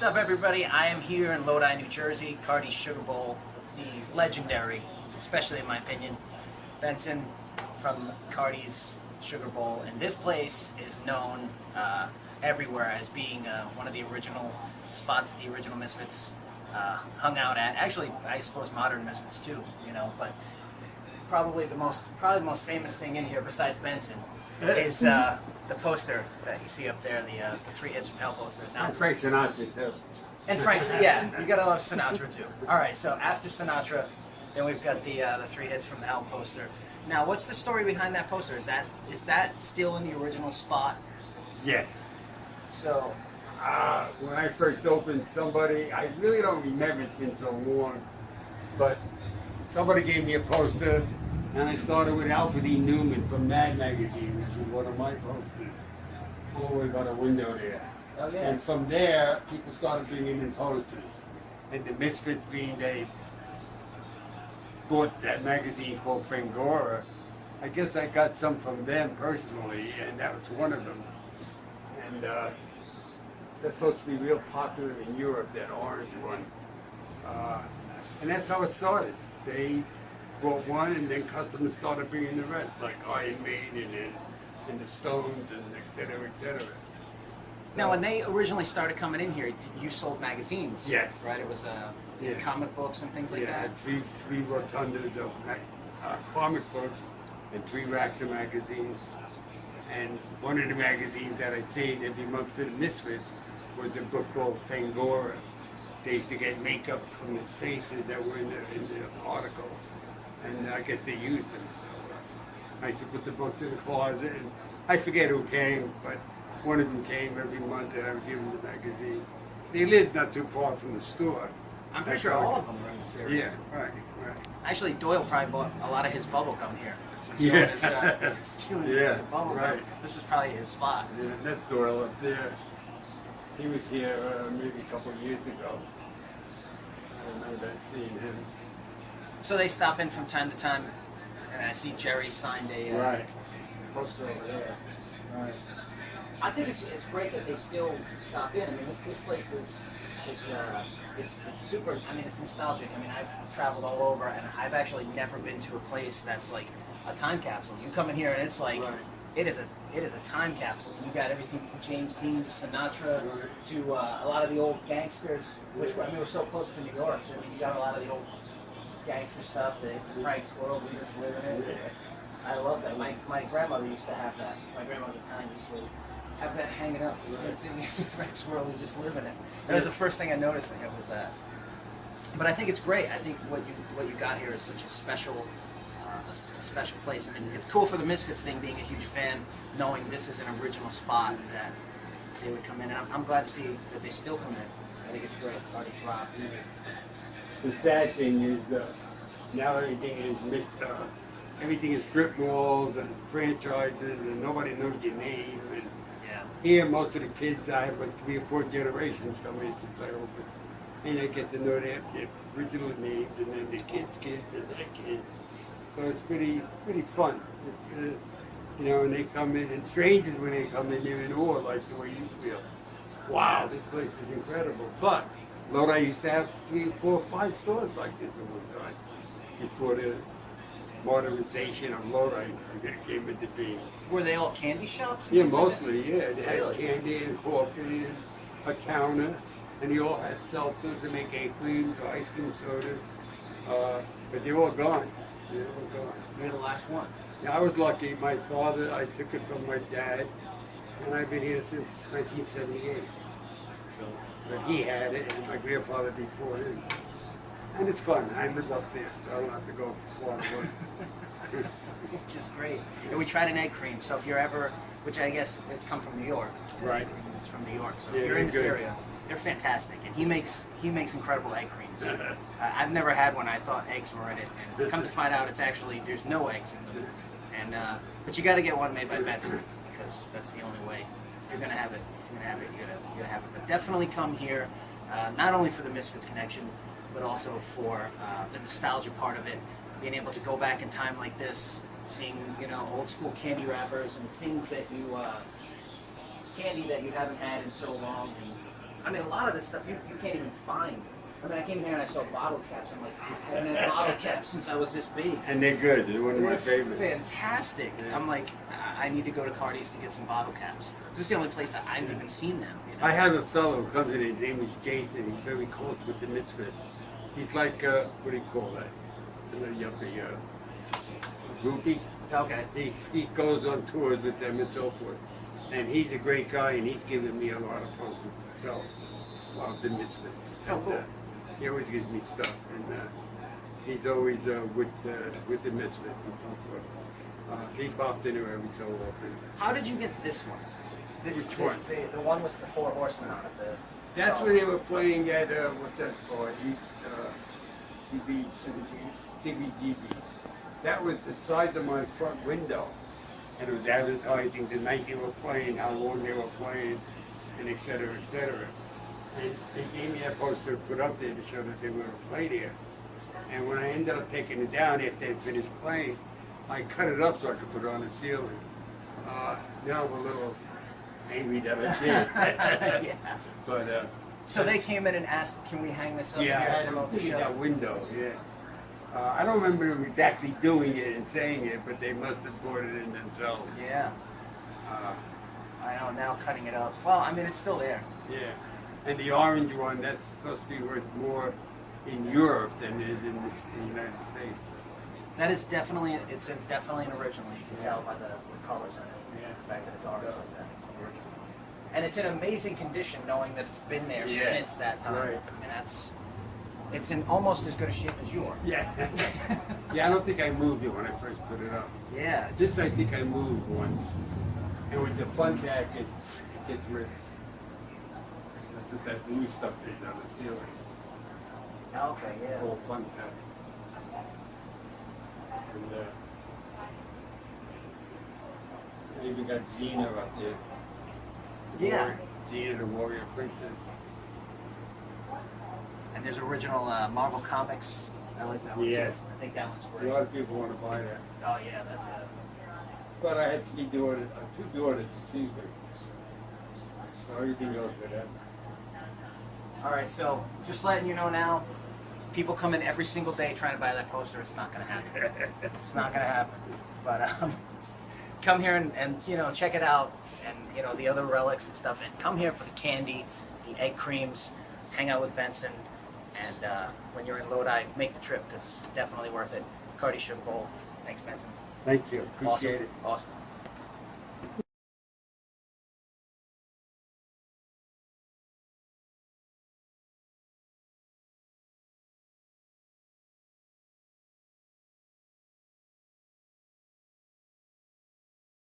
What's up, everybody? I am here in Lodi, New Jersey, Cardy's Sugar Bowl, the legendary, especially in my opinion, Benson from Cardy's Sugar Bowl. And this place is known everywhere as being one of the original spots that the original Misfits hung out at. Actually, I suppose modern Misfits too, you know, but probably the most famous thing in here besides Benson is the poster that you see up there, the Three Hits from Hell poster. Now, And Frank Sinatra too. and Frank, yeah, you gotta love Sinatra too. All right, so after Sinatra, then we've got the Three Hits from Hell poster. Now, what's the story behind that poster? Is that still in the original spot? Yes. So, When I first opened, somebody, I really don't remember, it's been so long, but somebody gave me a poster, and I started with Alfred E. Newman from Mad Magazine, which was one of my posters, all the way by the window there. oh yeah, And from there, people started bringing in posters. And the Misfits being they bought that magazine called Fangora, I guess I got some from them personally, and that was one of them. And that's supposed to be real popular in Europe, that orange one. And that's how it started. They brought one, and then customers started bringing the rest, like Iron Maiden and the Stones, and et cetera, et cetera. now when they originally started coming in here, you sold magazines. Yes. Right. It was Yeah. comic books and things like Yeah, I that. had three rotundas of comic books and 3 racks of magazines. And one of the magazines that I saved every month for the Misfits was a book called Fangora. They used to get makeup from the faces that were in the articles, and I guess they used them. So I used to put the book in the closet, and I forget who came, but one of them came every month, and I would give them the magazine. They lived not too far from the store. I'm pretty That's sure how all I- of them were in this area. Yeah, right. Actually, Doyle probably bought a lot of his bubble gum here. Since Yeah. Doyle is chewing Yeah, the bubble gum. right. This was probably his spot. Yeah, that Doyle up there, he was here maybe a couple of years ago. I remember seeing him. So they stop in from time to time, and I see Jerry signed a Right. poster over there. Right. I think it's great that they still stop in. I mean, this place is it's super. I mean, it's nostalgic. I mean, I've traveled all over, and I've actually never been to a place that's like a time capsule. You come in here, and it's like Right. it is a time capsule. You got everything from James Dean to Sinatra Right. to a lot of the old gangsters, which I mean, we're so close to New York, so I mean, you got a lot of the old gangster stuff. That it's a Frank's world. We just live in it. I love that. My grandmother used to have that. My grandmother at the time used to have that hanging up. It's a Frank's world. We just live in it. That was the first thing I noticed. It was that. But I think it's great. I think what you got here is such a special special place. I mean, it's cool for the Misfits thing, being a huge fan, knowing this is an original spot that they would come in. And I'm glad to see that they still come in. I think it's great. Cardy rocks. The sad thing is now everything is strip malls and franchises, and nobody knows your name. And Yeah. here, most of the kids, I have like 3 or 4 generations coming since I opened, and I get to know their original names, and then their kids' kids, and their kids. So it's pretty fun. You know, and they come in, and strangers when they come in, they're in awe, like the way you feel. Wow, this place is incredible. But Lodi used to have 3, 4, 5 stores like this at one time before the modernization of Lodi came into being. Were they all candy shops? and Yeah, things like that? mostly, yeah. They had Really? candy and coffee and a counter, and they all had seltzers to make egg creams, ice cream sodas. But they're all gone. They're all gone. You're the last one. Yeah, I was lucky. My father, I took it from my dad, and I've been here since 1978. So, but he had it, and my grandfather before him. And it's fun. I live up there, so I don't have to go far to work. Which is great. And we tried an egg cream, so if you're ever, which I guess has come from New York. Right. Egg cream is from New York. So Yeah, if you're in this they're good. area, they're fantastic. And he makes incredible egg creams. I've never had one. I thought eggs were in it, and come to find out, it's actually there's no eggs in them. And but you got to get one made by Benson, because that's the only way. If you're gonna have it, you gotta have it. But definitely come here, not only for the Misfits connection, but also for the nostalgia part of it. Being able to go back in time like this, seeing old school candy wrappers and things that you candy that you haven't had in so long, and I mean, a lot of this stuff you can't even find. I mean, I came here and I saw bottle caps. I'm like, I haven't had bottle caps since I was this big. And they're good. They're one of my They're favorites. fantastic. Yeah. I'm like, I need to go to Cardy's to get some bottle caps. This is the only place I've even seen them. You know? I have a fellow who comes in. His name is Jason. He's very close with the Misfit. He's like, what do you call that? A little yuppie, groupie. Okay. He goes on tours with them and so forth. And he's a great guy, and he's given me a lot of posters himself of the Misfits. Oh, And, cool. he always gives me stuff, and he's always with the Misfits and so forth. He pops in here every so often. How did you get this one? Which one? The one with the 4 horsemen on it. That's so- where they were playing at what's that called? CBGBs. That was the size of my front window, and it was advertising the night they were playing, how long they were playing, and et cetera, et cetera. And they gave me that poster to put up there to show that they were going to play there. And when I ended up taking it down after they finished playing, I cut it up so I could put it on the ceiling. Now I'm a little angry that I did. Yeah. But So they came in and asked, can we hang this up yeah, I here had and to promote the look at show? that window, yeah. I don't remember them exactly doing it and saying it, but they must have brought it in themselves. Yeah. Uh, I know, now cutting it up. Well, I mean, it's still there. yeah. And the orange one, that's supposed to be worth more in Europe than it is in the United States. That is definitely, definitely an original. You can Yeah. tell by the colors in it. Yeah. The fact that it's orange like that. It's an original. And it's in amazing condition knowing that it's been there Yeah. since that time. Right. I mean, it's in almost as good a shape as yours. Yeah. Yeah, I don't think I moved it when I first put it up. Yeah. This I think I moved once. And with the fun pack, it gets ripped. That's what that blue stuff is on the ceiling. Okay, yeah. Whole fun pack. And I even got Xena up there. Yeah. Xena, the Warrior Princess. And there's original Marvel Comics. I like that one Yeah. too. I think that one's A great. lot of people want to buy that. Oh yeah, that's a. But I had 2 daughters, excuse me. So everything goes to them. All right, so just letting you know now, people come in every single day trying to buy that poster. It's not going to happen. It's not going to happen. But come here and check it out, and the other relics and stuff. And come here for the candy, the egg creams, hang out with Benson, and when you're in Lodi, make the trip because it's definitely worth it. Cardy Sugar Bowl. Thanks, Benson. Thank you. Appreciate Awesome. it. Awesome.